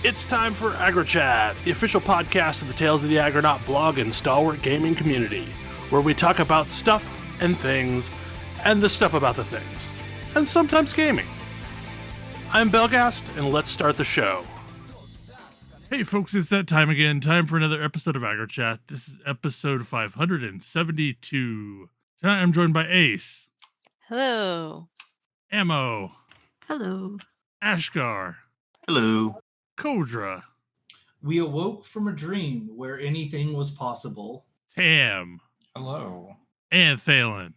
It's time for AggroChat, the official podcast of the Tales of the Agronaut blog and stalwart gaming community, where we talk about stuff and things, and the stuff about the things, and sometimes gaming. I'm Belghast, and let's start the show. Hey folks, it's that time again. Time for another episode of AggroChat. This is episode 572. Tonight I'm joined by Ace. Hello. Ammo. Hello. Ashgar. Hello. Kodra. We awoke from a dream where anything was possible. Tam. Hello. And Thalen.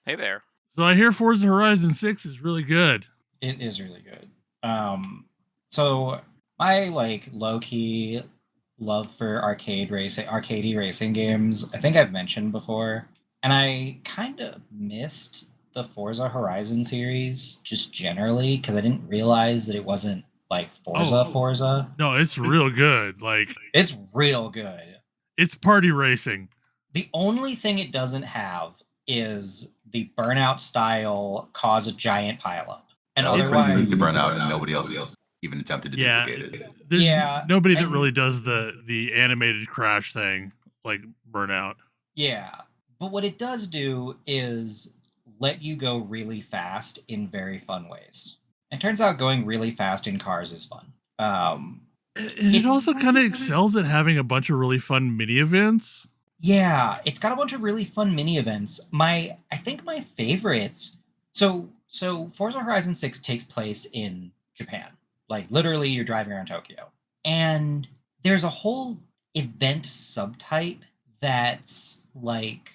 Hey there. So I hear Forza Horizon 6 is really good. It is really good. So my low-key love for arcadey racing games, I think I've mentioned before, and I kind of missed the Forza Horizon series just generally because I didn't realize that it wasn't like Forza. No, it's real good. It's real good. It's party racing. The only thing it doesn't have is the Burnout style cause a giant pileup. And It's pretty otherwise, unique to Burnout, and nobody else even attempted to duplicate it. There's nobody that really does the animated crash thing like Burnout. Yeah, but what it does do is let you go really fast in very fun ways. It turns out going really fast in cars is fun. It also kind of excels at having a bunch of really fun mini events. Yeah, it's got a bunch of really fun mini events. I think my favorites. So Forza Horizon 6 takes place in Japan. Like literally you're driving around Tokyo. And there's a whole event subtype that's like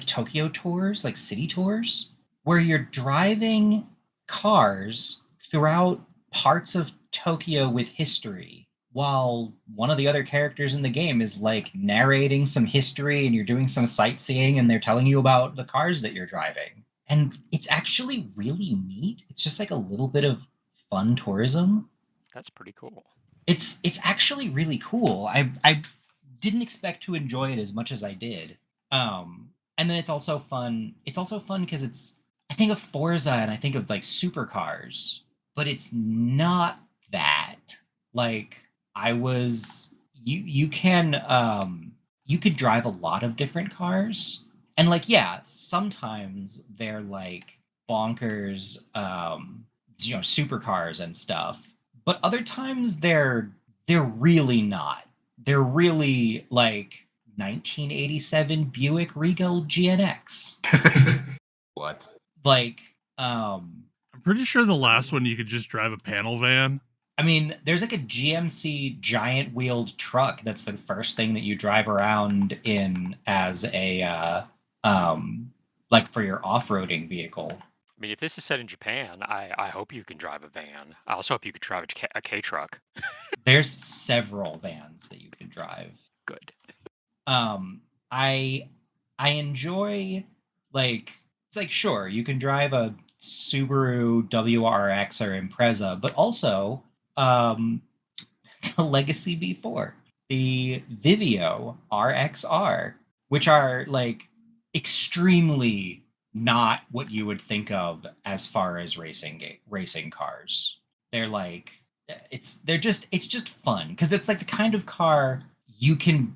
Tokyo tours, like city tours, where you're driving cars throughout parts of Tokyo with history while one of the other characters in the game is like narrating some history and you're doing some sightseeing and they're telling you about the cars that you're driving. And it's actually really neat. It's just like a little bit of fun tourism. That's pretty cool. It's actually really cool. I didn't expect to enjoy it as much as I did. And then it's also fun. It's also fun because I think of Forza and I think of like supercars, but it's not that. Like you could drive a lot of different cars. And sometimes they're like bonkers, supercars and stuff. But other times they're really not. They're really like 1987 Buick Regal GNX. What? I'm pretty sure the last one you could just drive a panel van. I mean, there's like a GMC giant wheeled truck that's the first thing that you drive around in as a for your off-roading vehicle. I mean, if this is set in Japan, I hope you can drive a van. I also hope you could drive a K-truck. There's several vans that you can drive. Good. I enjoy it's like sure you can drive a Subaru WRX or Impreza, but also the Legacy V4, the Vivio RXR, which are like extremely not what you would think of as far as racing cars. They're like it's just fun because it's like the kind of car you could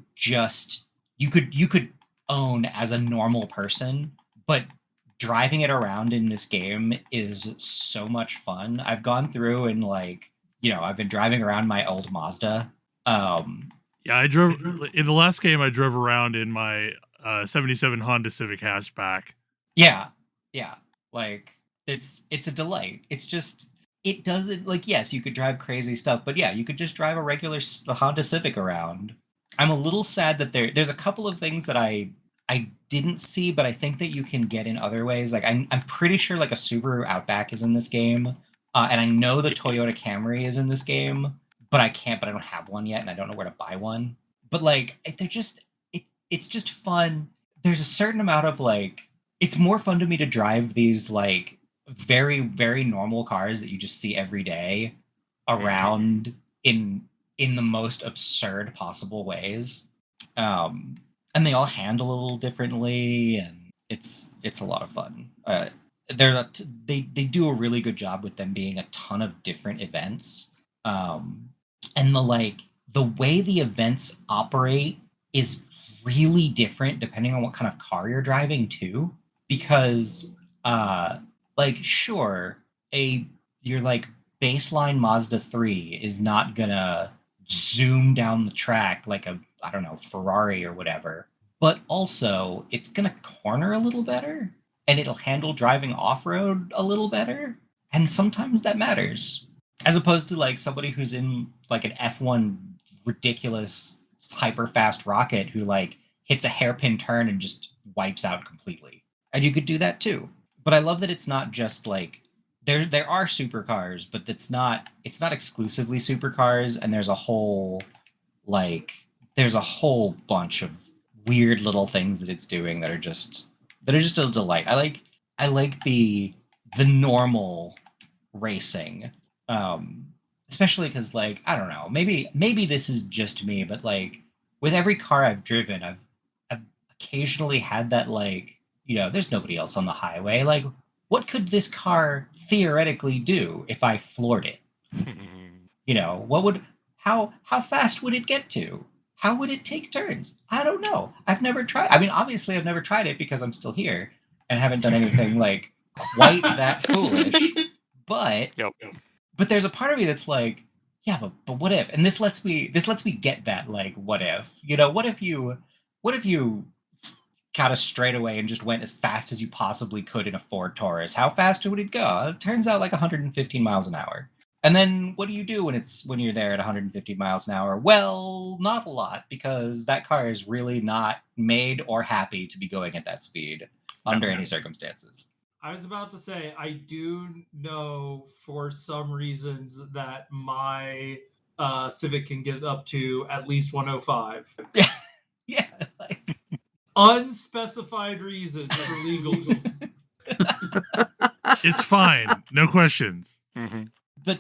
own as a normal person, but driving it around in this game is so much fun. I've gone through and I've been driving around my old Mazda. I drove in the last game. I drove around in my 77 Honda Civic hatchback. Yeah. It's a delight. It's just it doesn't yes, you could drive crazy stuff, but yeah, you could just drive a regular Honda Civic around. I'm a little sad that there's a couple of things that I didn't see, but I think that you can get in other ways. Like I'm pretty sure like a Subaru Outback is in this game, and I know the Toyota Camry is in this game, but I don't have one yet, and I don't know where to buy one. But it's just fun. There's a certain amount of it's more fun to me to drive these very, very normal cars that you just see every day around in the most absurd possible ways. And they all handle a little differently, and it's a lot of fun. They do a really good job with them being a ton of different events. And the way the events operate is really different depending on what kind of car you're driving too. Because sure, your baseline Mazda 3 is not gonna zoom down the track like a, I don't know, Ferrari or whatever. But also it's gonna corner a little better and it'll handle driving off-road a little better. And sometimes that matters. As opposed to somebody who's in an F1 ridiculous hyper fast rocket who hits a hairpin turn and just wipes out completely. And you could do that too. But I love that it's not just there are supercars, but it's not exclusively supercars, and there's a whole bunch of weird little things that it's doing that are just a delight. I like the normal racing. Especially because I don't know, maybe this is just me, but with every car I've driven, I've occasionally had that there's nobody else on the highway. What could this car theoretically do if I floored it? How fast would it get to? How would it take turns? I don't know. I've never tried. I mean, obviously I've never tried it because I'm still here and haven't done anything quite that foolish. But Yep. But there's a part of me that's yeah, but what if? And this lets me get that what if? What if you got a straightaway and just went as fast as you possibly could in a Ford Taurus? How fast would it go? It turns out 115 miles an hour. And then what do you do when you're there at 150 miles an hour? Well, not a lot, because that car is really not made or happy to be going at that speed under any circumstances. I was about to say, I do know for some reasons that my Civic can get up to at least 105. Yeah. Unspecified reasons for legals. It's fine. No questions. Mm-hmm. But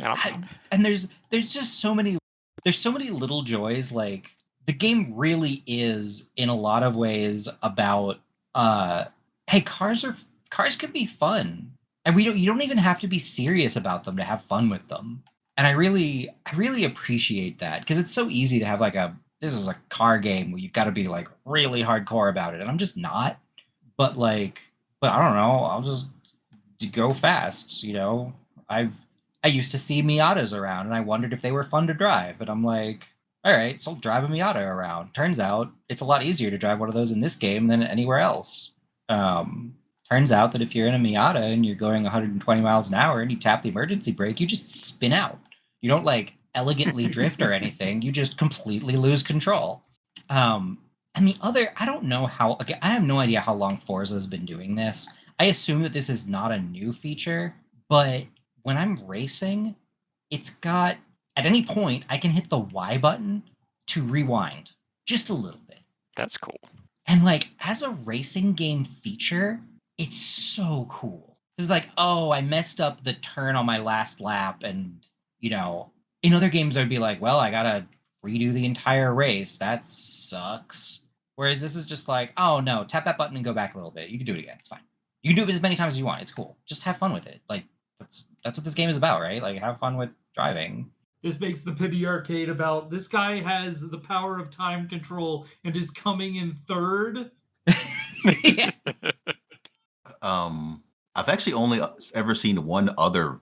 and there's just so many little joys. The game really is in a lot of ways about hey, cars can be fun, and you don't even have to be serious about them to have fun with them. And I really appreciate that, because it's so easy to have this is a car game where you've got to be really hardcore about it, and I'm just not. But I don't know, I'll just go fast. I used to see Miatas around, and I wondered if they were fun to drive, and I'm all right, so I'll drive a Miata around. Turns out it's a lot easier to drive one of those in this game than anywhere else. Turns out that if you're in a Miata and you're going 120 miles an hour and you tap the emergency brake, you just spin out. You don't elegantly drift or anything. You just completely lose control. And I don't know how, again, I have no idea how long Forza has been doing this. I assume that this is not a new feature, but when I'm racing, it's got, at any point, I can hit the Y button to rewind just a little bit. That's cool. And as a racing game feature, it's so cool. It's oh, I messed up the turn on my last lap, and in other games I'd be well, I gotta redo the entire race. That sucks. Whereas this is just oh no, tap that button and go back a little bit. You can do it again. It's fine. You can do it as many times as you want. It's cool. Just have fun with it. That's what this game is about, right? Have fun with driving. This makes the pity arcade about this guy has the power of time control and is coming in third. Yeah. I've actually only ever seen one other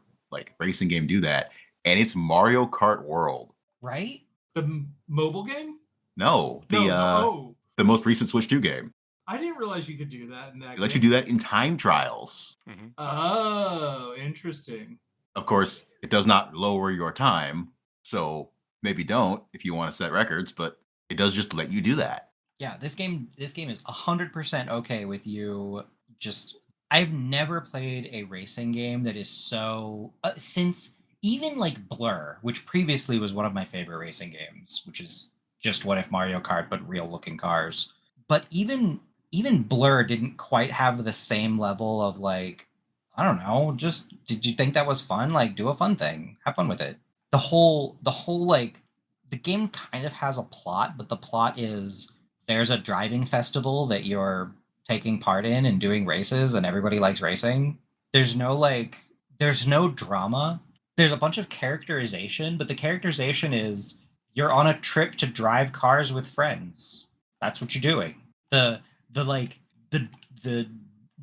racing game do that, and it's Mario Kart World. Right? The mobile game? No, the most recent Switch 2 game. I didn't realize you could do that in that It game. lets you do that in time trials. Mm-hmm. Oh, interesting. Of course, it does not lower your time, so maybe don't if you want to set records, but it does just let you do that. Yeah, this game is 100% okay with you. I've never played a racing game that is so since even Blur, which previously was one of my favorite racing games, which is just What If Mario Kart but real looking cars. But even Blur didn't quite have the same level of I don't know, just did you think that was fun? Do a fun thing. Have fun with it. The whole the game kind of has a plot, but the plot is there's a driving festival that you're taking part in and doing races, and everybody likes racing. There's no drama. there's a bunch of characterization, but the characterization is you're on a trip to drive cars with friends. That's what you're doing. The like the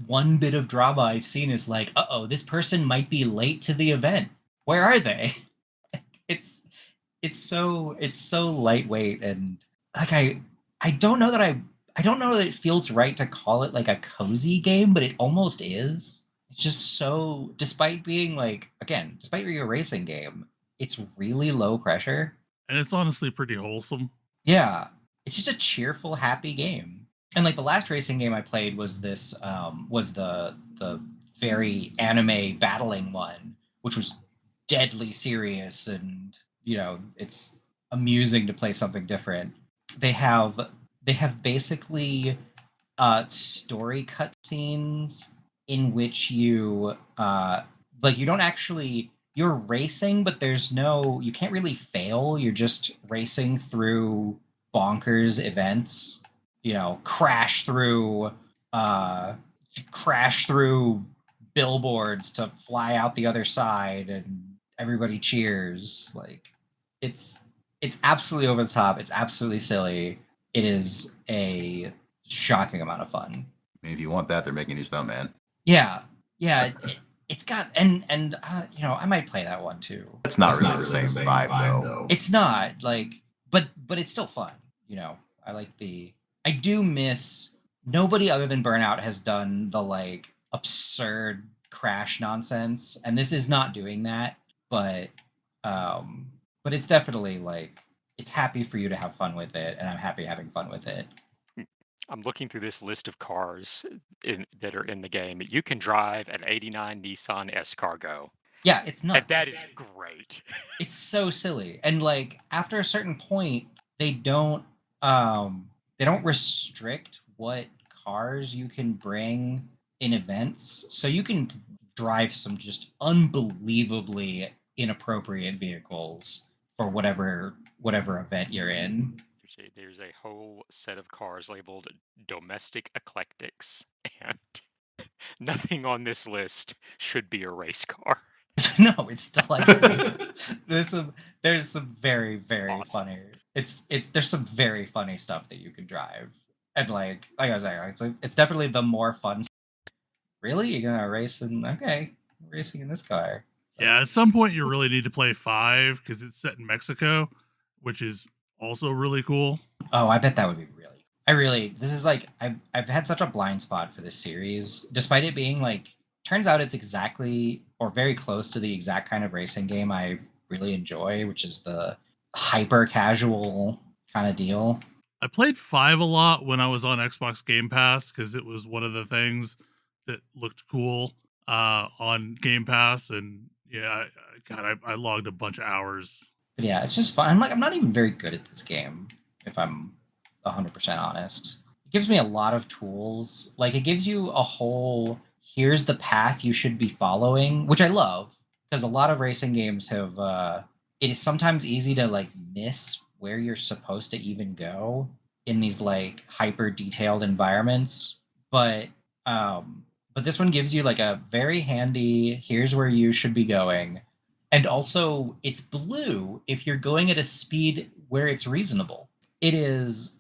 one bit of drama I've seen is like, uh-oh, this person might be late to the event. Where are they? it's it's so lightweight, and like I don't know that I don't know that it feels right to call it like a cozy game, but it almost is. It's just so, despite being like, again, despite being a racing game, it's really low pressure. And it's honestly pretty wholesome. Yeah, it's just a cheerful, happy game. And like the last racing game I played was was the very anime battling one, which was deadly serious, and it's amusing to play something different. They have they have basically story cutscenes in which you don't actually, you're racing, but you can't really fail. You're just racing through bonkers events. Uh, crash through billboards to fly out the other side, and everybody cheers. Like it's absolutely over the top. It's absolutely silly. It is a shocking amount of fun. I mean, if you want that, they're making you Stuntman. Yeah, yeah. It's got and I might play that one too. It's not really the same vibe though. It's not like, but it's still fun. I like I do miss, nobody other than Burnout has done the like absurd crash nonsense, and this is not doing that. But it's definitely like, it's happy for you to have fun with it, and I'm happy having fun with it. I'm looking through this list of cars that are in the game. You can drive an '89 Nissan Escargot. Yeah, it's nuts. And that is great. It's so silly, and like after a certain point, they don't restrict what cars you can bring in events, so you can drive some just unbelievably inappropriate vehicles for whatever event you're in. There's a whole set of cars labeled domestic eclectics, and nothing on this list should be a race car. No, it's delightful. there's some very awesome. funny. There's some very funny stuff that you can drive, and like I was saying, it's definitely the more fun. Really, you're gonna race racing in this car. So. Yeah, at some point you really need to play 5 because it's set in Mexico, which is also really cool. Oh, I bet that would be really. This is like, I've had such a blind spot for this series, despite it being like, turns out it's exactly or very close to the exact kind of racing game I really enjoy, which is the hyper casual kind of deal. I played 5 a lot when I was on Xbox Game Pass because it was one of the things that looked cool on Game Pass, and yeah, I logged a bunch of hours. But yeah, it's just fun. I'm not even very good at this game, if I'm 100% honest. It gives me a lot of tools. Like, it gives you a whole, here's the path you should be following, which I love, because a lot of racing games have, it is sometimes easy to like miss where you're supposed to even go in these like hyper detailed environments. But this one gives you like a very handy, here's where you should be going. And also, it's blue if you're going at a speed where it's reasonable. It is,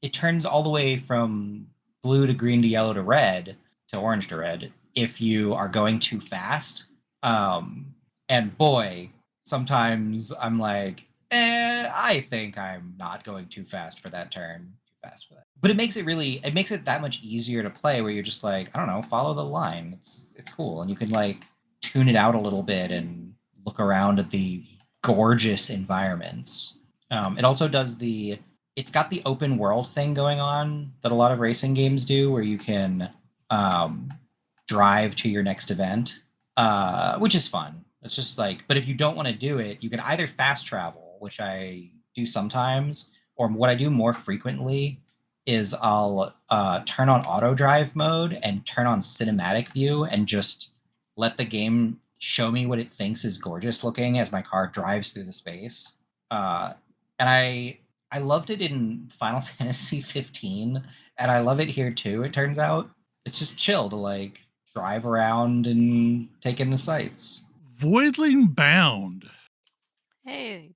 it turns all the way from blue to green to yellow to red to orange to red if you are going too fast. And boy, sometimes I'm like, I think I'm not going too fast for that turn. Too fast for that. But it makes it that much easier to play, where you're just like, I don't know, follow the line. It's cool. And you can like tune it out a little bit and look around at the gorgeous environments. It also does it's got the open world thing going on that a lot of racing games do, where you can drive to your next event, which is fun. It's just like, but if you don't want to do it, you can either fast travel, which I do sometimes, or what I do more frequently is I'll turn on auto drive mode and turn on cinematic view and just let the game show me what it thinks is gorgeous looking as my car drives through the space. And I loved it in Final Fantasy 15, and I love it here too, it turns out. It's just chill to like drive around and take in the sights. Voidling Bound. Hey,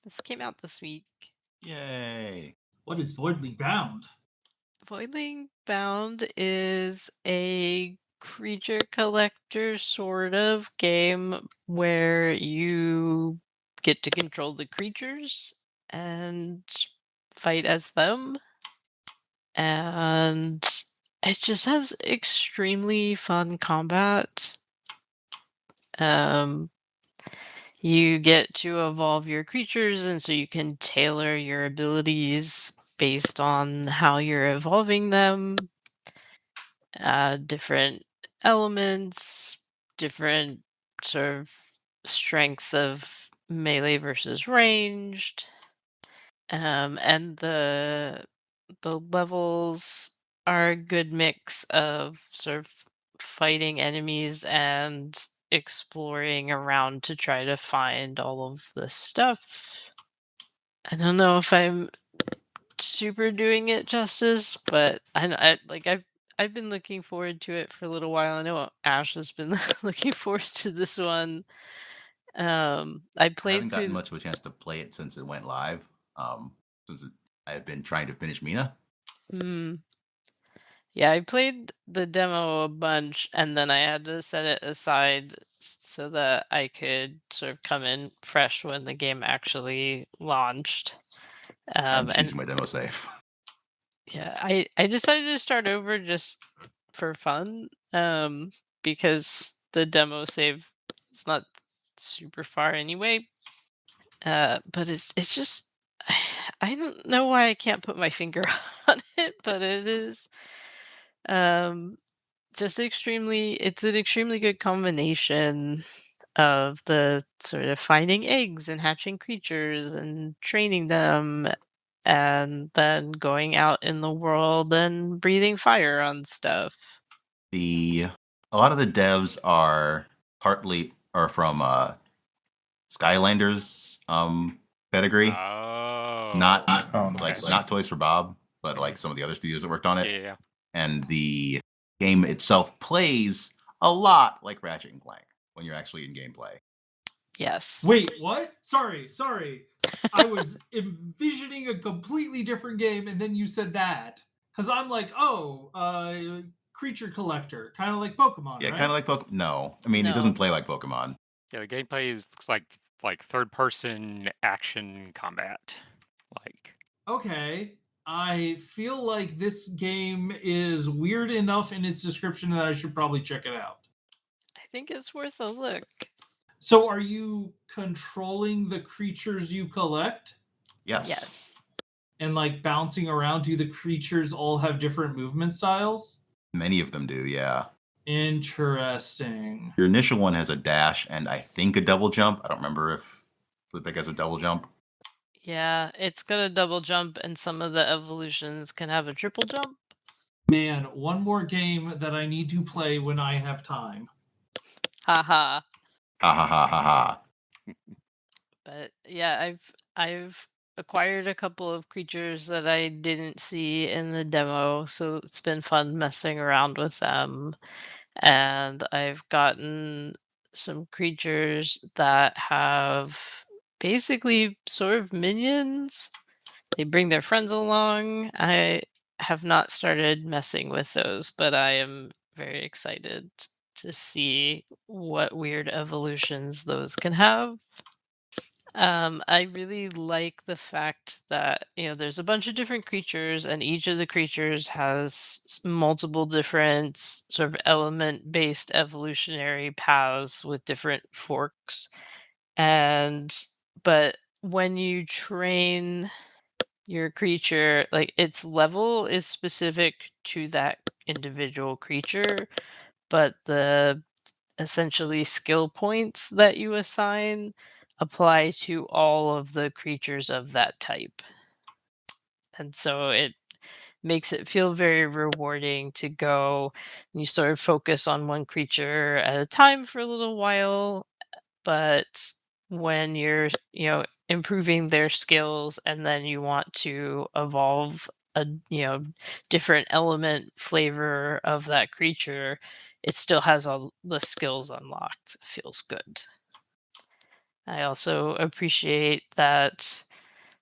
this came out this week. Yay. What is Voidling Bound? Voidling Bound is a creature collector sort of game where you get to control the creatures and fight as them. And it just has extremely fun combat. You get to evolve your creatures, and so you can tailor your abilities based on how you're evolving them. Different elements, different sort of strengths of melee versus ranged. And the levels are a good mix of sort of fighting enemies and exploring around to try to find all of the stuff. I don't know if I'm super doing it justice, but I've been looking forward to it for a little while. I know Ash has been looking forward to this one. I I haven't played gotten through. much of a chance to play it since it went live. I've been trying to finish Mina. Yeah, I played the demo a bunch and then I had to set it aside so that I could sort of come in fresh when the game actually launched. I'm just And using my demo save. yeah, I decided to start over just for fun, because the demo save is not super far anyway. But it's just I don't know why I can't put my finger on it, but it is um just it's an extremely good combination of the sort of finding eggs and hatching creatures and training them and then going out in the world and breathing fire on stuff. A lot of the devs are from Skylanders pedigree. Oh. Not Oh, like nice. not Toys for Bob, but like some of the other studios that worked on it. Yeah. And the game itself plays a lot like Ratchet and Clank when you're actually in gameplay. Yes. Wait, what? Sorry. I was envisioning a completely different game, and then you said that. Because I'm like, creature collector, kind of like Pokemon, Yeah, right? kind of like Pokemon. No, I mean it No. doesn't play like Pokemon. Yeah, the gameplay looks like third person action combat. Like Okay. I feel like this game is weird enough in its description that I should probably check it out. I think it's worth a look. So, are you controlling the creatures you collect Yes. and like bouncing around? Do the creatures all have different movement styles? Many of them do, yeah. Interesting. Your initial one has a dash and I think a double jump. I don't remember if Flippic has a double jump. Yeah, it's got a double jump, and some of the evolutions can have a triple jump. Man, one more game that I need to play when I have time. Haha. Ha ha ha ha ha. But yeah, I've acquired a couple of creatures that I didn't see in the demo, so it's been fun messing around with them. And I've gotten some creatures that have basically sort of minions. They bring their friends along. I have not started messing with those, but I am very excited to see what weird evolutions those can have. I really like the fact that, there's a bunch of different creatures, and each of the creatures has multiple different sort of element-based evolutionary paths with different forks. But when you train your creature, like its level is specific to that individual creature, but the essentially skill points that you assign apply to all of the creatures of that type. And so it makes it feel very rewarding to go and you sort of focus on one creature at a time for a little while, but when you're, improving their skills and then you want to evolve a, different element flavor of that creature, it still has all the skills unlocked. It feels good. I also appreciate that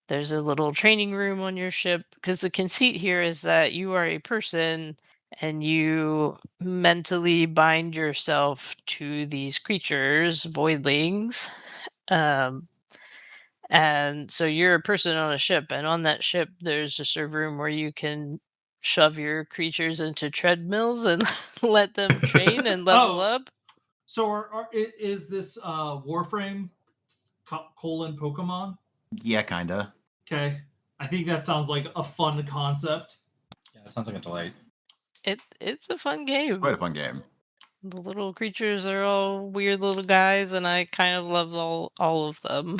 there's a little training room on your ship because the conceit here is that you are a person and you mentally bind yourself to these creatures, voidlings. Um, and so you're a person on a ship, and on that ship, there's just a room where you can shove your creatures into treadmills and let them train and level Oh, up. so is this Warframe colon Pokemon? Yeah, kinda. Okay, I think that sounds like a fun concept. Yeah, that sounds like a delight. It's a fun It's quite game. a fun game. The little creatures are all weird little guys, and I kind of love all of them.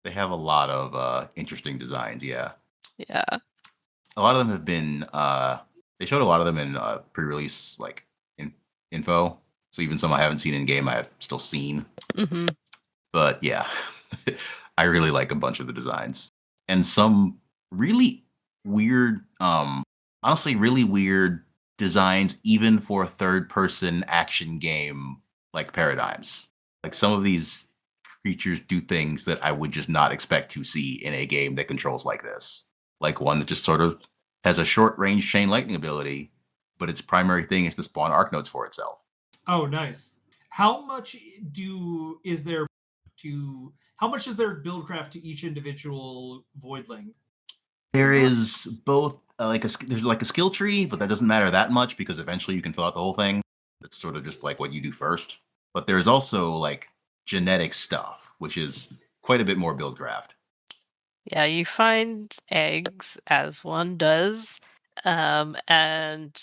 They have a lot of interesting designs. Yeah, Yeah. a lot of them have been. They showed a lot of them in pre-release info. So even some I haven't seen in game, I've still seen. Hmm. But yeah, I really like a bunch of the designs and some really weird, honestly, really weird designs, even for third-person action game like paradigms. Like some of these creatures do things that I would just not expect to see in a game that controls like this. Like one that just sort of has a short-range chain lightning ability, but its primary thing is to spawn arc nodes for itself. Oh, nice. How much do is there to how much is there buildcraft to each individual voidling? There is both there's like a skill tree, but that doesn't matter that much because eventually you can fill out the whole thing. It's sort of just like what you do first. But there's also like genetic stuff, which is quite a bit more buildcraft. Yeah, you find eggs as one does, and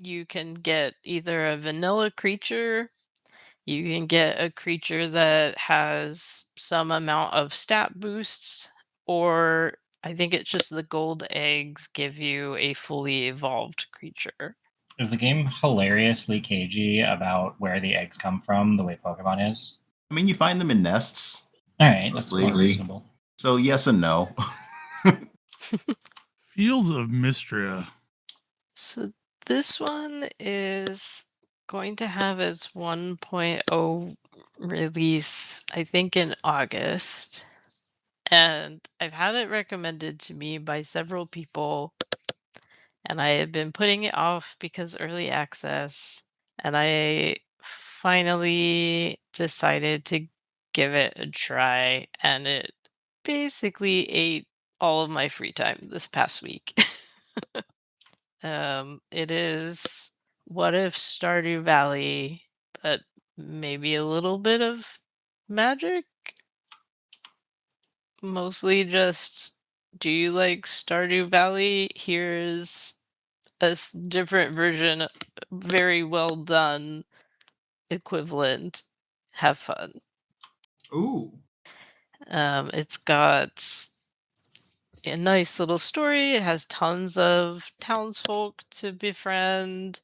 you can get either a vanilla creature, you can get a creature that has some amount of stat boosts, or I think it's just the gold eggs give you a fully evolved creature. Is the game hilariously cagey about where the eggs come from, the way Pokemon is? I mean, you find them in nests All right, that's mostly. more reasonable. So yes and no. Fields of Mistria. So this one is going to have its 1.0 release, I think, in August. And I've had it recommended to me by several people, and I had been putting it off because early access, and I finally decided to give it a try, and it basically ate all of my free time this past week. It is what if Stardew Valley, but maybe a little bit of magic? Mostly just, do you like Stardew Valley? Here's a different version, very well done equivalent. Have fun. Ooh. It's got a nice little story. It has tons of townsfolk to befriend.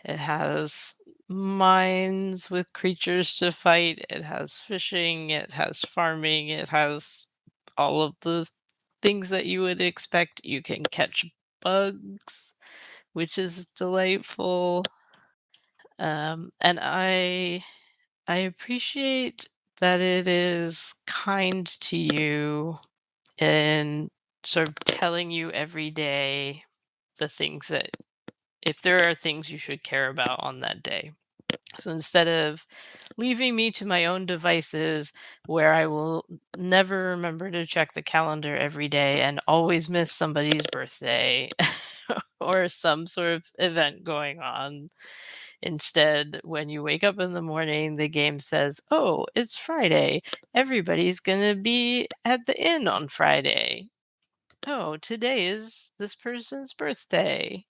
It has mines with creatures to fight. It has fishing. It has farming. It has all of the things that you would expect. You can catch bugs, which is delightful. And I appreciate that it is kind to you in sort of telling you every day the things that, if there are things you should care about on that day. So instead of leaving me to my own devices where I will never remember to check the calendar every day and always miss somebody's birthday or some sort of event going on, instead, when you wake up in the morning, the game says, "Oh, it's Friday. Everybody's going to be at the inn on Friday. Oh, today is this person's birthday."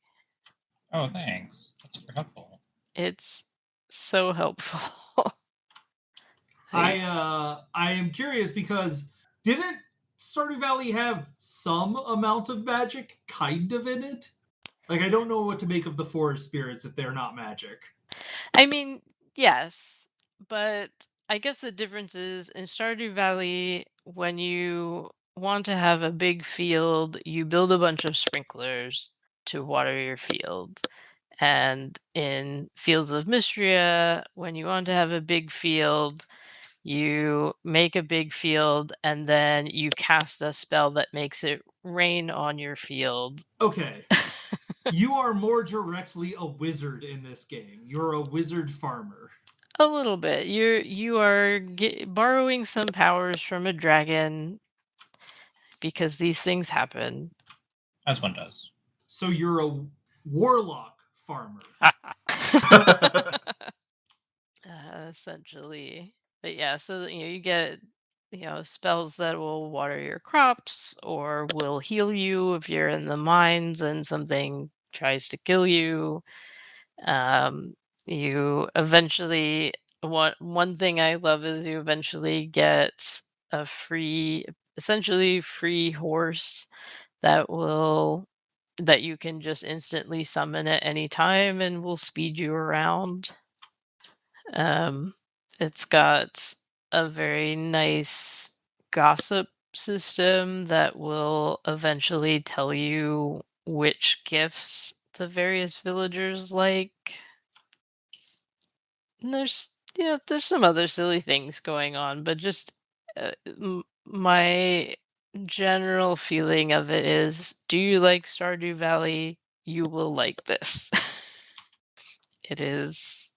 Oh, thanks. That's super helpful. It's so helpful. Like, I am curious because didn't Stardew Valley have some amount of magic kind of in it? Like I don't know what to make of the forest spirits if they're not magic. I mean, yes, but I guess the difference is in Stardew Valley, when you want to have a big field, you build a bunch of sprinklers to water your field. And in Fields of Mistria, when you want to have a big field, you make a big field and then you cast a spell that makes it rain on your field. Okay. You are more directly a wizard in this game. You're a wizard farmer. A little bit. You are borrowing some powers from a dragon because these things happen. As one does. So you're a warlock farmer. Essentially. But yeah, so you get spells that will water your crops or will heal you if you're in the mines and something tries to kill you. Um, you eventually one thing I love is you eventually get a essentially free horse that you can just instantly summon at any time and will speed you around. Um, it's got a very nice gossip system that will eventually tell you which gifts the various villagers like. And there's some other silly things going on, but just my general feeling of it is, do you like Stardew Valley? You will like this. It is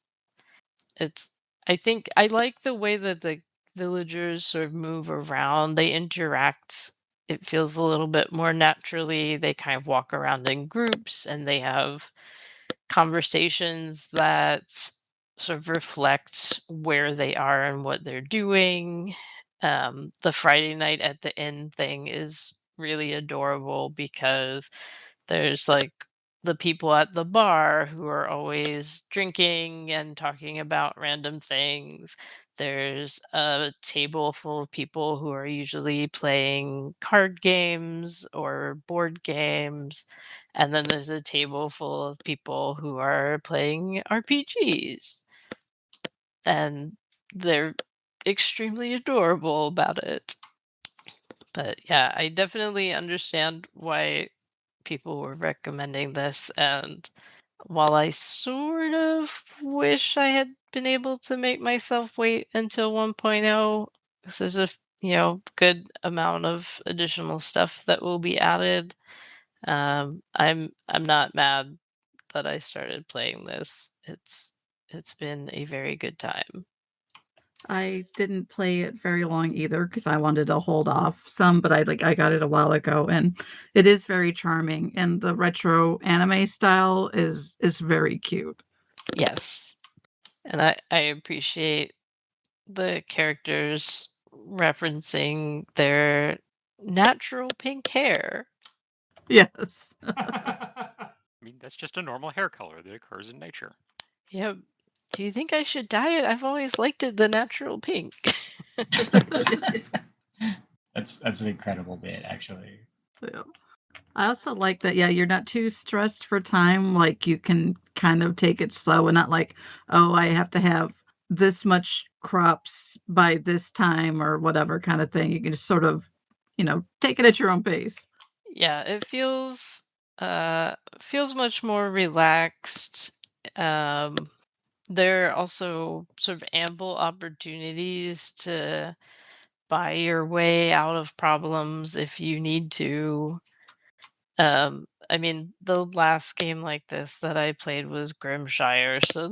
it's I think I like the way that the villagers sort of move around, they interact. It feels a little bit more naturally. They kind of walk around in groups and they have conversations that sort of reflect where they are and what they're doing. The Friday night at the inn thing is really adorable because there's like the people at the bar who are always drinking and talking about random things. There's a table full of people who are usually playing card games or board games. And then there's a table full of people who are playing RPGs. And they're extremely adorable about it. But yeah, I definitely understand why people were recommending this. And while I sort of wish I had been able to make myself wait until 1.0, because there's a good amount of additional stuff that will be added. I'm not mad that I started playing this. It's been a very good time. I didn't play it very long either because I wanted to hold off some, but I got it a while ago, and it is very charming, and the retro anime style is very cute. Yes. And I appreciate the characters referencing their natural pink hair. Yes. I mean, that's just a normal hair color that occurs in nature. Yep. Do you think I should dye it? I've always liked it the natural pink. Yes. That's an incredible bit, actually. Yeah. I also like that, yeah, you're not too stressed for time. Like you can kind of take it slow and not like, oh, I have to have this much crops by this time or whatever kind of thing. You can just sort of, take it at your own pace. Yeah, it feels much more relaxed. Um there are also sort of ample opportunities to buy your way out of problems if you need to. I mean, the last game like this that I played was Grimshire, so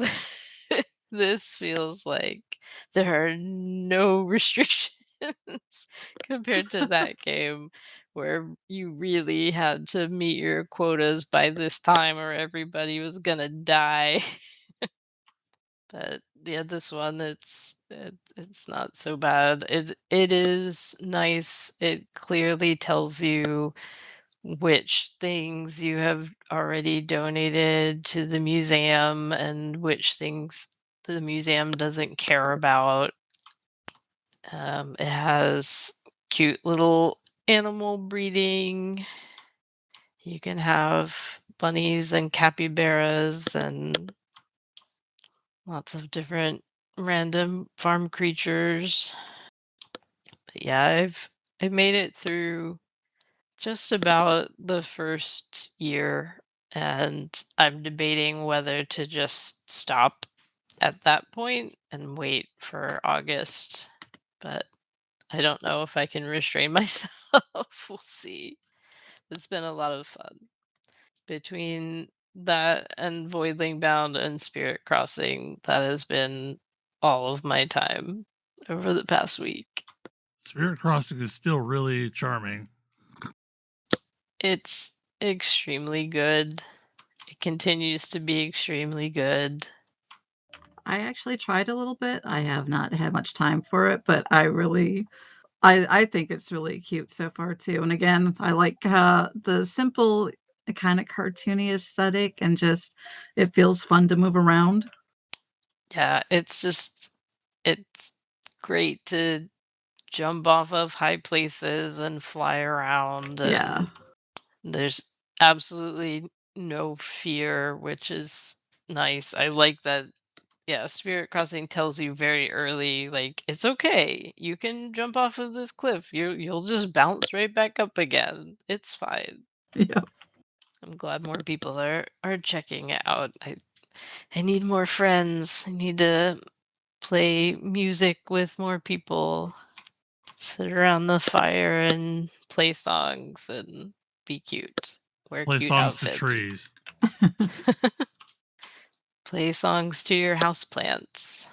this feels like there are no restrictions compared to that game where you really had to meet your quotas by this time or everybody was gonna die. But yeah, this one it's not so bad. It is nice. It clearly tells you which things you have already donated to the museum and which things the museum doesn't care about. It has cute little animal breeding. You can have bunnies and capybaras and lots of different random farm creatures. But yeah, I've made it through just about the first year and I'm debating whether to just stop at that point and wait for August. But I don't know if I can restrain myself. We'll see. It's been a lot of fun. Between that and Voidling Bound and Spirit Crossing, that has been all of my time over the past week. Spirit Crossing is still really charming. It's extremely good. It continues to be extremely good. I actually tried a little bit. I have not had much time for it, but I think it's really cute so far too, and again, I like, the simple, kinda cartoony aesthetic and just it feels fun to move around. Yeah, it's great to jump off of high places and fly around, Yeah. and there's absolutely no fear, which is nice. I like that. Yeah, Spirit Crossing tells you very early, like, it's okay. You can jump off of this cliff. You'll just bounce right back up again. It's fine. Yeah. I'm glad more people are checking it out. I need more friends. I need to play music with more people. Sit around the fire and play songs and be cute. Wear Play cute songs to outfits. trees. Play songs to your houseplants.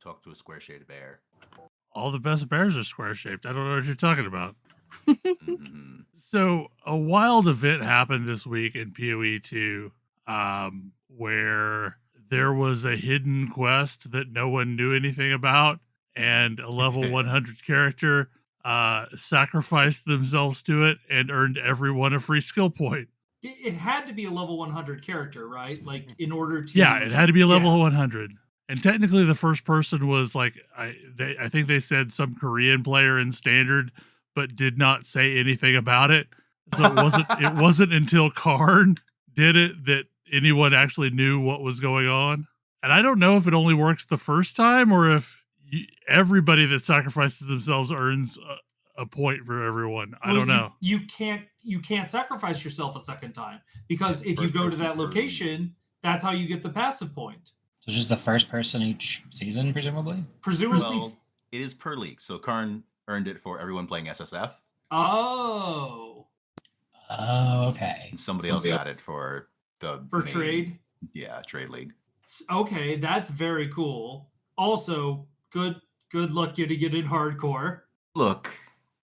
Talk to a square shaded bear. All the best bears are square shaped. I don't know what you're talking about. Mhm. So a wild event happened this week in PoE 2, where there was a hidden quest that no one knew anything about, and a level 100 character sacrificed themselves to it and earned everyone a free skill point. It had to be a level 100 character, right? Like in order to Yeah, it had to be a level Yeah. 100. And technically, the first person was like I think they said some Korean player in standard, but did not say anything about it. So it wasn't until Karn did it that anyone actually knew what was going on. And I don't know if it only works the first time or if everybody that sacrifices themselves earns a point for everyone. I don't know. You can't sacrifice yourself a second time because if you First go to person that per location, that's how you get the passive point. So just the first person each season, presumably? Presumably. Well, it is per league. So Karn earned it for everyone playing SSF. Oh. Oh, okay. And somebody else got it for the For main- trade? Yeah, trade league. Okay, that's very cool. Also, good luck getting it in hardcore. Look,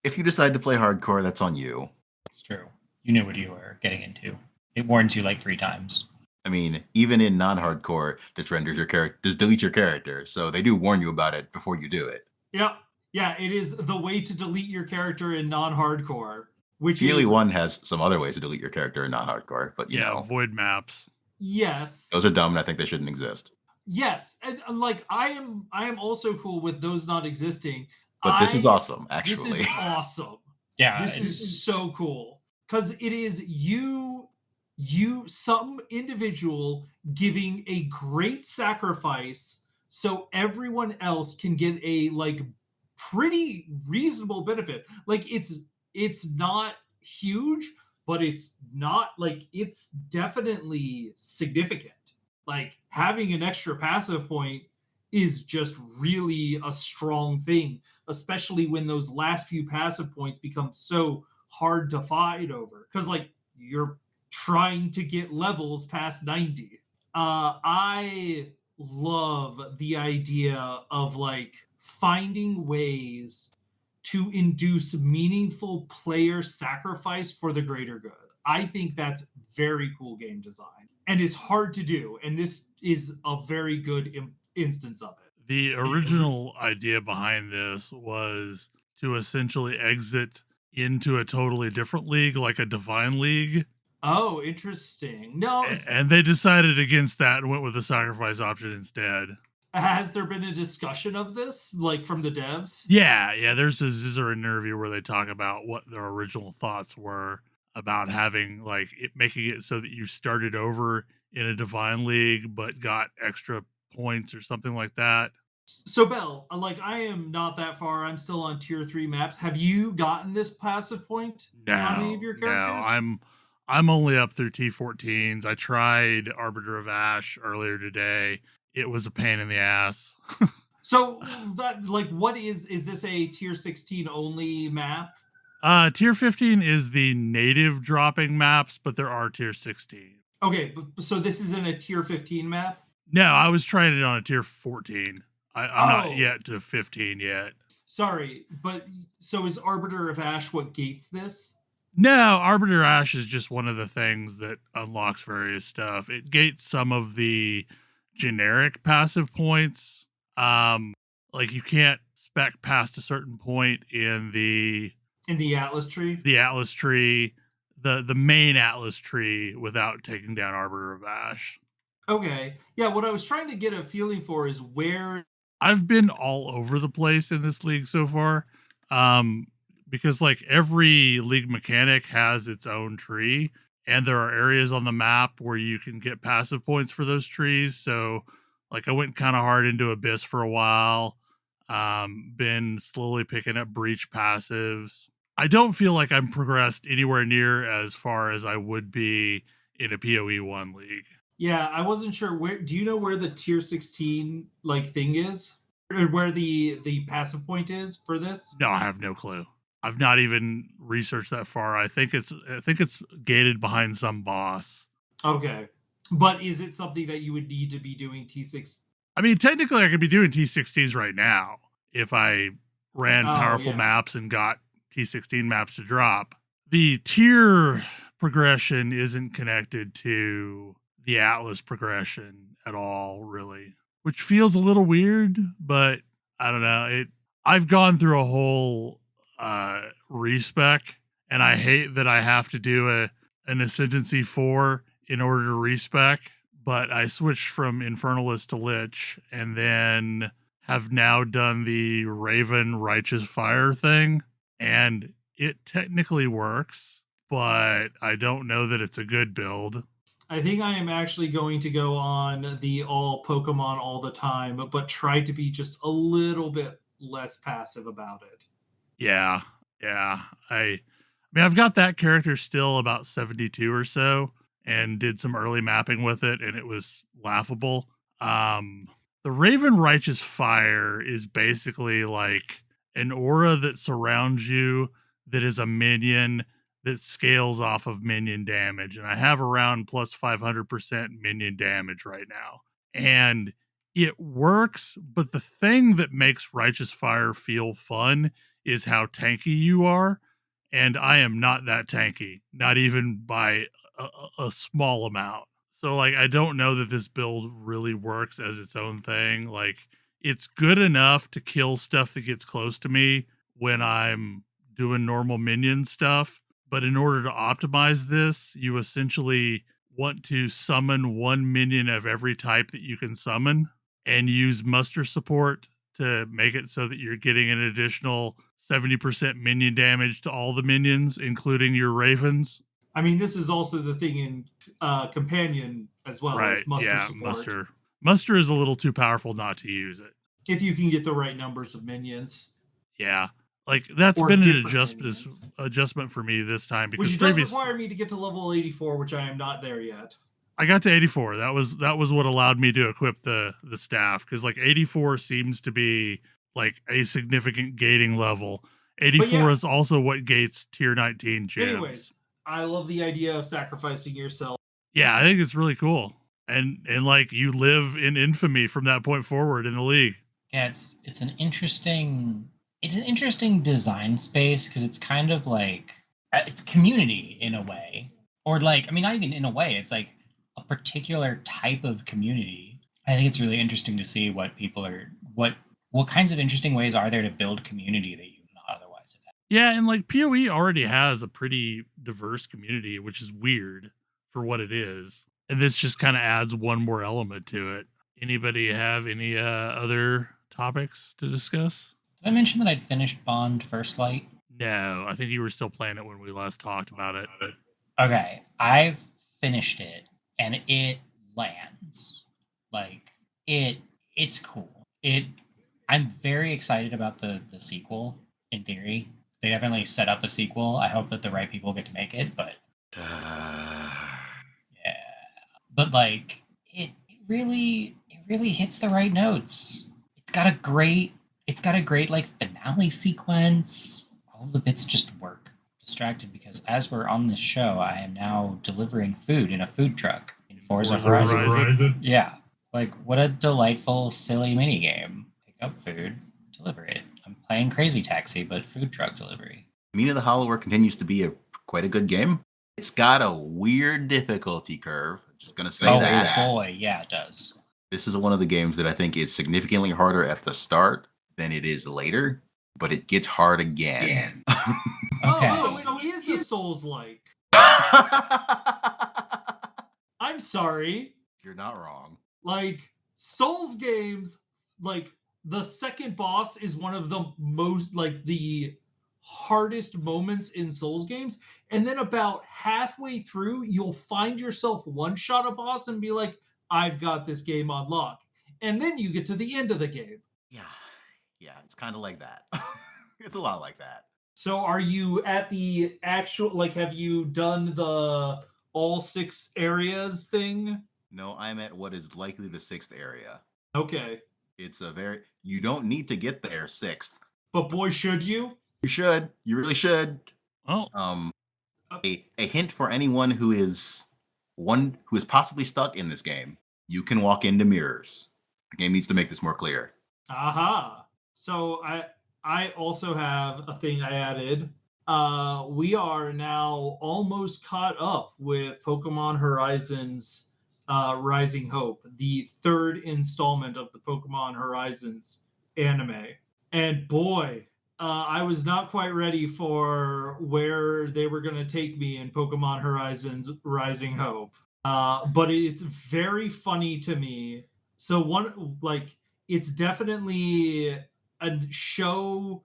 if you decide to play hardcore, that's on you. It's true. You knew what you were getting into. It warns you like 3 times. I mean, even in non-hardcore, this renders your character, this deletes your character. So they do warn you about it before you do it. Yep. Yeah, it is the way to delete your character in non-hardcore, which PoE is 1 has some other ways to delete your character in non-hardcore, but you know, void maps. Yes. Those are dumb, and I think they shouldn't exist. Yes, and like I am also cool with those not existing. But this is awesome, actually. This is awesome. Yeah, This is so cool because it is you some individual giving a great sacrifice so everyone else can get a like pretty reasonable benefit. Like it's not huge, but it's not like it's definitely significant. Like having an extra passive point is just really a strong thing, especially when those last few passive points become so hard to fight over. Because like you're trying to get levels past 90. I love the idea of like finding ways to induce meaningful player sacrifice for the greater good. I think that's very cool game design. And it's hard to do. And this is a very good instance of it. The original idea behind this was to essentially exit into a totally different league, like a divine league. Oh, interesting. No, And they decided against that and went with the sacrifice option instead. has there been a discussion of this, like from the devs? Yeah. There's a Zizzer interview where they talk about what their original thoughts were about having like making it so that you started over in a divine league but got extra points or something like that. So Bell, like I am not that far. I'm still on tier 3 maps. Have you gotten this passive point on any of your characters? No, I'm only up through T14s. I tried Arbiter of Ash earlier today. It was a pain in the ass. So that like, what is this a tier 16 only map? Tier 15 is the native dropping maps, but there are tier 16. Okay, so this isn't a tier 15 map? No, I was trying it on a tier 14. I'm not Oh. yet to 15 yet. Sorry, but so is Arbiter of Ash what gates this? No, Arbiter Ash is just one of the things that unlocks various stuff. It gates some of the generic passive points. Like you can't spec past a certain point in the Atlas tree. The main Atlas tree without taking down Arbiter of Ash. Okay. Yeah, what I was trying to get a feeling for is where I've been all over the place in this league so far. Because like every league mechanic has its own tree, and there are areas on the map where you can get passive points for those trees. So like I went kind of hard into Abyss for a while. Been slowly picking up Breach passives. I don't feel like I'm progressed anywhere near as far as I would be in a PoE 1 league. Yeah, I wasn't sure where. Do you know where the tier 16 like thing is? Or where the passive point is for this? No, I have no clue. I've not even researched that far. I think it's gated behind some boss. Okay. But is it something that you would need to be doing T6? I mean, technically I could be doing T16s right now if I ran powerful maps and got T16 maps to drop. The tier progression isn't connected to the Atlas progression at all, really, which feels a little weird, but I don't know. I've gone through a whole respec, and I hate that I have to do an Ascendancy 4 in order to respec, but I switched from Infernalist to Lich, and then have now done the Raven Righteous Fire thing, and it technically works, but I don't know that it's a good build. I think I am actually going to go on the all Pokemon all the time, but try to be just a little bit less passive about it. Yeah. I mean, I've got that character still about 72 or so, and did some early mapping with it, and it was laughable. The Raven Righteous Fire is basically like an aura that surrounds you that is a minion that scales off of minion damage. And I have around plus 500% minion damage right now. And it works, but the thing that makes Righteous Fire feel fun is how tanky you are. And I am not that tanky, not even by a small amount. So like I don't know that this build really works as its own thing. Like it's good enough to kill stuff that gets close to me when I'm doing normal minion stuff, but in order to optimize this, you essentially want to summon one minion of every type that you can summon and use muster support to make it so that you're getting an additional 70% minion damage to all the minions, including your ravens. I mean, this is also the thing in Companion as well, right? As muster support. Muster is a little too powerful not to use it. If you can get the right numbers of minions. Yeah. Like that's been an adjustment for me this time, because which does require me to get to level 84, which I am not there yet. I got to 84. That was what allowed me to equip the staff, because like 84 seems to be like a significant gating level. 84 is also what gates tier 19 gyms. Anyways, I love the idea of sacrificing yourself. Yeah, I think it's really cool. And like you live in infamy from that point forward in the league. Yeah, it's an interesting design space, because it's kind of like it's community in a way, or like, I mean, not even in a way, it's like a particular type of community. I think it's really interesting to see what people are what kinds of interesting ways are there to build community that you would not otherwise have had. Yeah, and like PoE already has a pretty diverse community, which is weird for what it is. And this just kind of adds one more element to it. Anybody have any other topics to discuss? Did I mention that I'd finished Bond First Light? No, I think you were still playing it when we last talked about it. Okay, I've finished it, and it lands. Like, it's cool. I'm very excited about the sequel, in theory. They definitely set up a sequel. I hope that the right people get to make it, but Yeah, but like it really hits the right notes. It's got a great like finale sequence. All of the bits just work. Distracted because as we're on this show, I am now delivering food in a food truck in Forza Horizon. Yeah, like what a delightful, silly mini game. Pick up food, deliver it. I'm playing Crazy Taxi, but food truck delivery. Mina the Hollower continues to be quite a good game. It's got a weird difficulty curve. Just gonna say that. Oh boy, yeah, it does. This is one of the games that I think is significantly harder at the start than it is later, but it gets hard again. Okay. Oh, so it is a Souls-like. I'm sorry. You're not wrong. Like, Souls games, like, the second boss is one of the most, like, the hardest moments in Souls games. And then about halfway through, you'll find yourself one-shot a boss and be like, I've got this game on lock. And then you get to the end of the game. Yeah, it's kind of like that. It's a lot like that. So are you at the actual, like, have you done the all 6 areas thing? No, I'm at what is likely the 6th area. Okay. It's you don't need to get there 6th. But boy, should you? You should. You really should. Oh. A hint for anyone who is possibly stuck in this game. You can walk into mirrors. The game needs to make this more clear. Aha. So I also have a thing I added. We are now almost caught up with Pokemon Horizons Rising Hope, the 3rd installment of the Pokemon Horizons anime. And boy, I was not quite ready for where they were going to take me in Pokemon Horizons Rising Hope. But it's very funny to me. So it's definitely a show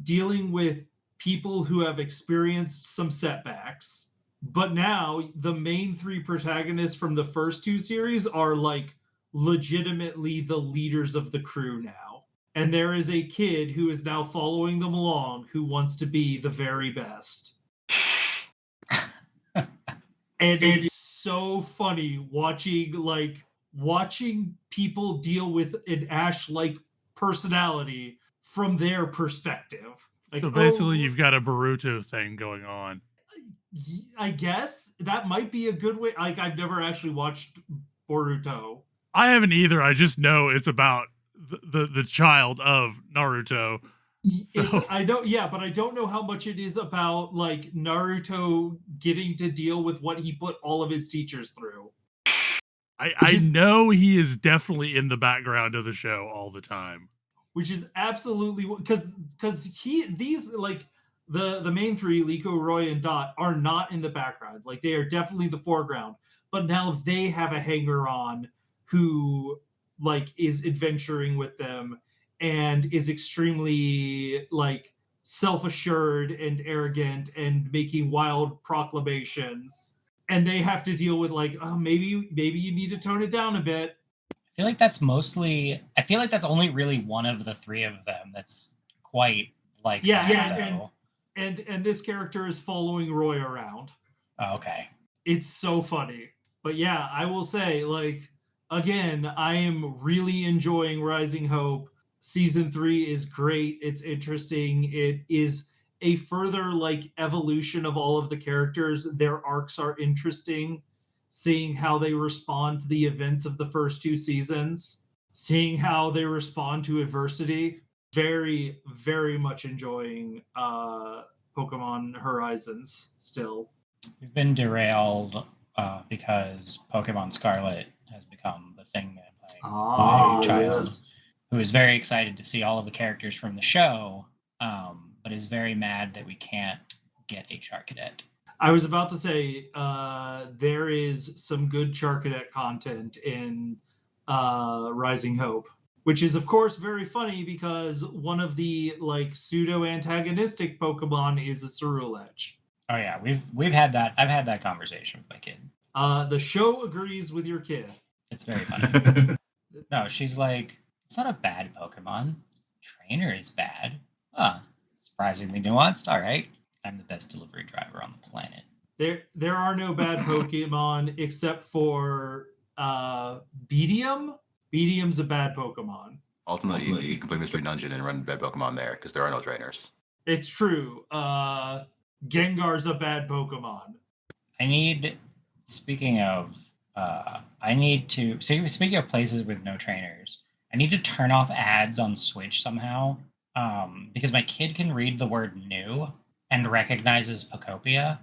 dealing with people who have experienced some setbacks. But now the main 3 protagonists from the first 2 series are like legitimately the leaders of the crew now. And there is a kid who is now following them along who wants to be the very best. And it's so funny watching people deal with an Ash-like personality from their perspective. Like, So basically, you've got a Boruto thing going on. I guess that might be a good way. Like, I've never actually watched Boruto. I haven't either. I just know it's about the child of Naruto. I don't. Yeah, but I don't know how much it is about like Naruto getting to deal with what he put all of his teachers through. I know he is definitely in the background of the show all the time. Which is absolutely because these like the main 3, Liko, Roy, and Dot, are not in the background. Like, they are definitely the foreground. But now they have a hanger-on who like is adventuring with them and is extremely like self-assured and arrogant and making wild proclamations. And they have to deal with like, oh, maybe you need to tone it down a bit. I feel like that's only really one of the 3 of them that's quite like that, and this character is following Roy around. Oh, okay. It's so funny. But yeah, I will say, like, again, I am really enjoying Rising Hope. Season 3 is great. It's interesting. It is a further like evolution of all of the characters. Their arcs are interesting. Seeing how they respond to the events of the first 2 seasons, seeing how they respond to adversity. Very, very much enjoying Pokemon Horizons still. We've been derailed because Pokemon Scarlet has become the thing that my child, who is very excited to see all of the characters from the show, but is very mad that we can't get a Charcadet. I was about to say there is some good Charcadet content in Rising Hope, which is of course very funny because one of the like pseudo antagonistic Pokemon is a Cerulege. Oh yeah, we've had that. I've had that conversation with my kid. The show agrees with your kid. It's very funny. No, she's like, it's not a bad Pokemon. Trainer is bad. Surprisingly nuanced. All right. I'm the best delivery driver on the planet. There are no bad Pokemon except for Beedium. Beedium's a bad Pokemon. Ultimately, you can play Mystery Dungeon and run bad Pokemon there because there are no trainers. It's true. Gengar's a bad Pokemon. Speaking of, I need to, speaking of places with no trainers, I need to turn off ads on Switch somehow, because my kid can read the word new and recognizes Pokopia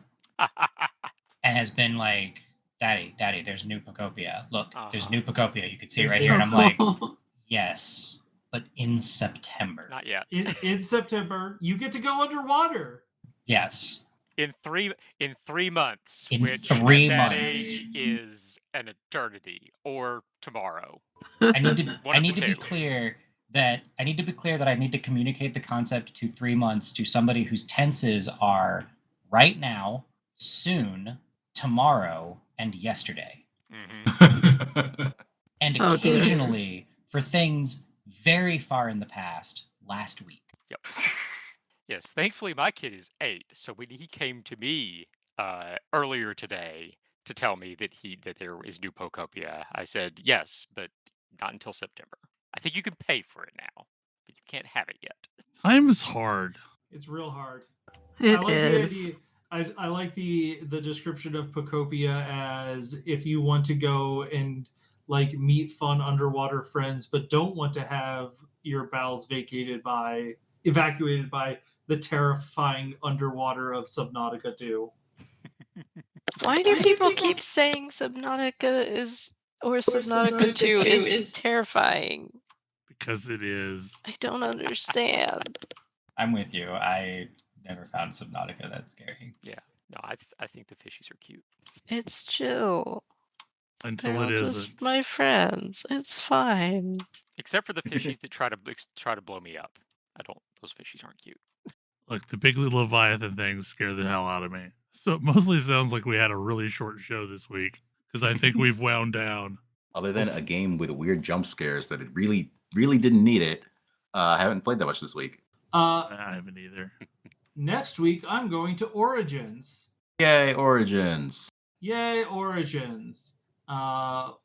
and has been like, Daddy, there's new Pokopia. Look, there's new Pokopia. You can see right here. And I'm like, yes, but in September. Not yet. In September, you get to go underwater. Yes. In 3 months. In which 3 at that months. age is an eternity or tomorrow. I need to be two. clear that I need to communicate the concept to 3 months to somebody whose tenses are right now, soon, tomorrow, and yesterday. Mm-hmm. And occasionally for things very far in the past, last week. Yep. Yes, thankfully my kid is 8, so when he came to me earlier today to tell me that there is new Pokopia, I said yes, but not until September. I think you can pay for it now, but you can't have it yet. Time is hard. It's real hard. It I like is. the idea. I like the description of Pokopia as if you want to go and like meet fun underwater friends, but don't want to have your bowels evacuated by the terrifying underwater of Subnautica 2. Why do people keep saying Subnautica is or Subnautica 2 is terrifying? Because it is. I don't understand. I'm with you. I never found Subnautica that scary. Yeah. No, I think the fishies are cute. It's chill. Until They're it all isn't. just my friends. It's fine. Except for the fishies that try to blow me up. Those fishies aren't cute. Look, the big Leviathan things scare the hell out of me. So it mostly sounds like we had a really short show this week because I think we've wound down. Other than a game with weird jump scares that it really, really didn't need it, I haven't played that much this week. I haven't either. Next week, I'm going to Origins. Yay, Origins. Yay, Origins.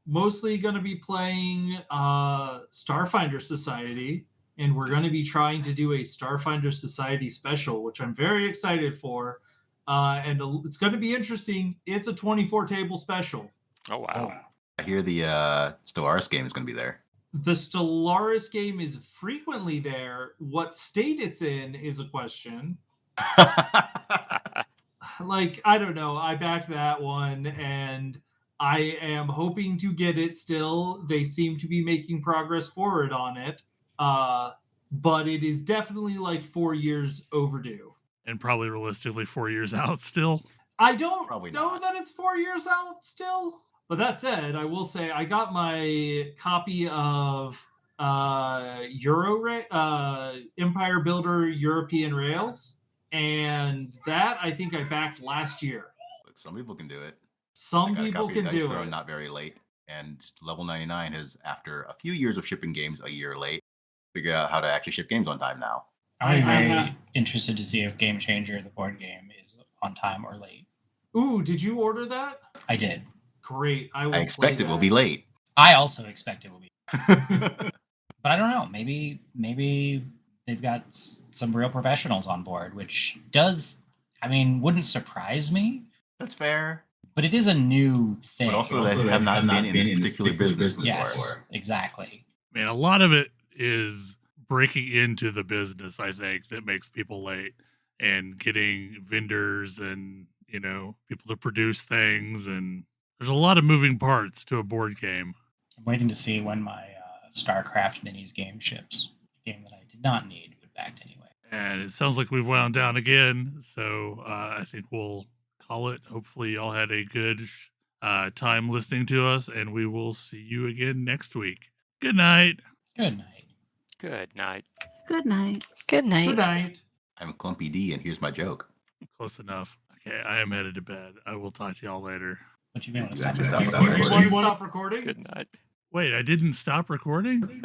Mostly going to be playing Starfinder Society, and we're going to be trying to do a Starfinder Society special, which I'm very excited for. And it's going to be interesting. It's a 24-table special. Oh, wow. I hear the Stellaris game is going to be there. The Stellaris game is frequently there. What state it's in is a question. Like, I don't know. I backed that one, and I am hoping to get it still. They seem to be making progress forward on it. But it is definitely like 4 years overdue. And probably realistically 4 years out still. I don't Probably know not. that it's 4 years out still. But that said, I will say I got my copy of Empire Builder European Rails, and that I think I backed last year. Look, some people can do it. Some people can do it. Not very late, and Level 99 has, after a few years of shipping games a year late, figured out how to actually ship games on time now. I'm very interested to see if Game Changer, the board game, is on time or late. Ooh, did you order that? I did. Great. I expect it will be late. I also expect it will be. But I don't know. Maybe they've got some real professionals on board, which wouldn't surprise me. That's fair. But it is a new thing. But also they have not been in this particular business before. Yes, exactly. Man, a lot of it is breaking into the business, I think, that makes people late, and getting vendors and, people to produce things, and there's a lot of moving parts to a board game. I'm waiting to see when my StarCraft Minis game ships. A game that I did not need, but backed anyway. And it sounds like we've wound down again, so I think we'll call it. Hopefully y'all had a good time listening to us, and we will see you again next week. Good night. Good night. Good night. Good night. Good night. Good night. I'm Clumpy D, and here's my joke. Close enough. Okay, I am headed to bed. I will talk to y'all later. What you mean? Stop Do you want to stop recording? Good night. Wait, I didn't stop recording?